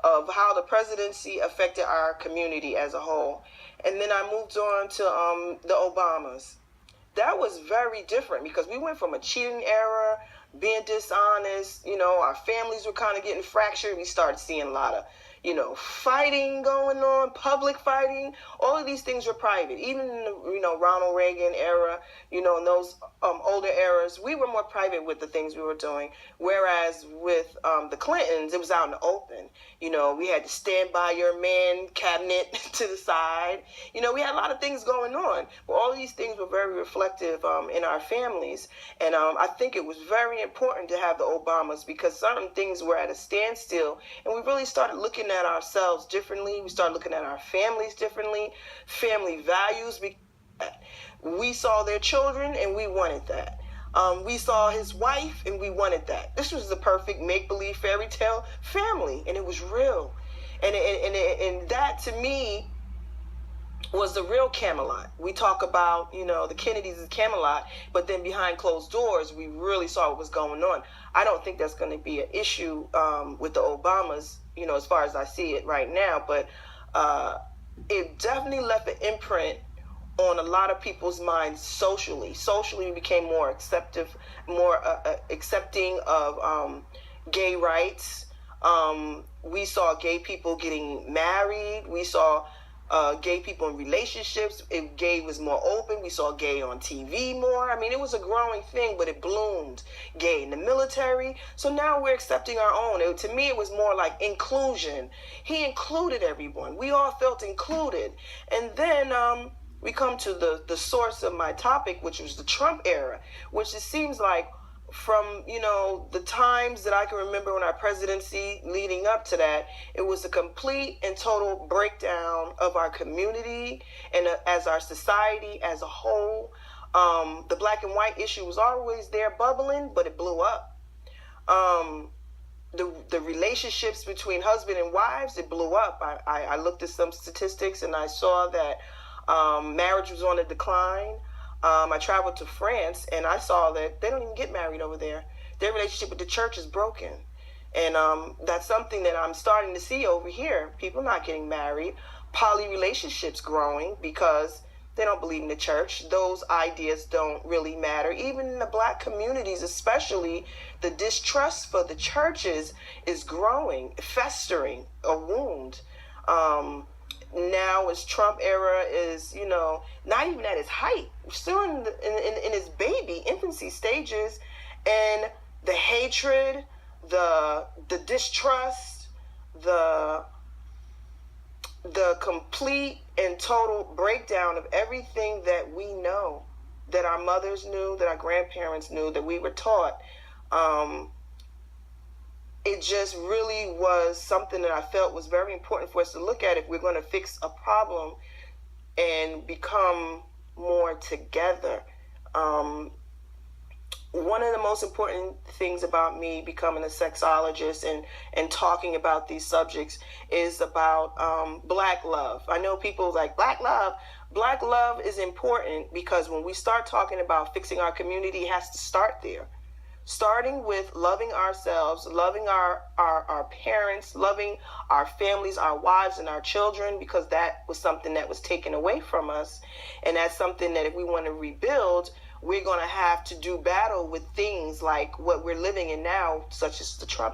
of how the presidency affected our community as a whole. And then I moved on to the Obamas. That was very different because we went from a cheating era, being dishonest, our families were kind of getting fractured. We started seeing a lot of, fighting going on, public fighting. All of these things were private. Even in the, Ronald Reagan era, in those older eras, we were more private with the things we were doing. Whereas with the Clintons, it was out in the open. We had to stand by your man cabinet to the side. We had a lot of things going on. But all of these things were very reflective in our families. And I think it was very important to have the Obamas because certain things were at a standstill. And we really started looking at ourselves differently. We started looking at our families differently. Family values. We saw their children and we wanted that. We saw his wife and we wanted that. This was the perfect make-believe fairy tale family, and it was real. And that to me was the real Camelot. We talk about, the Kennedys is Camelot, but then behind closed doors, we really saw what was going on. I don't think that's going to be an issue with the Obamas, as far as I see it right now, but it definitely left an imprint on a lot of people's minds socially. Socially, we became more accepting of gay rights. We saw gay people getting married. We saw gay people in relationships. If gay was more open, we saw gay on TV more. I mean, it was a growing thing, but it bloomed. Gay in the military. So now we're accepting our own. To me, it was more like inclusion. He included everyone. We all felt included. And then we come to the source of my topic, which was the Trump era, which it seems like from, the times that I can remember when our presidency leading up to that, it was a complete and total breakdown of our community and as our society as a whole. The black and white issue was always there bubbling, but it blew up. The relationships between husband and wives, it blew up. I looked at some statistics and I saw that marriage was on a decline. I traveled to France and I saw that they don't even get married over there. Their relationship with the church is broken. And that's something that I'm starting to see over here. People not getting married. Poly relationships growing because they don't believe in the church. Those ideas don't really matter. Even in the black communities, especially, the distrust for the churches is growing, festering, a wound. Now as Trump era is, not even at its height, still in his baby infancy stages, and the hatred, the distrust, the complete and total breakdown of everything that we know, that our mothers knew, that our grandparents knew, that we were taught. It just really was something that I felt was very important for us to look at if we're going to fix a problem and become more together. One of the most important things about me becoming a sexologist and talking about these subjects is about black love. I know people like black love. Black love is important because when we start talking about fixing our community, it has to start there. Starting with loving ourselves, loving our parents, loving our families, our wives, and our children, because that was something that was taken away from us. And that's something that if we want to rebuild, we're going to have to do battle with things like what we're living in now, such as the Trump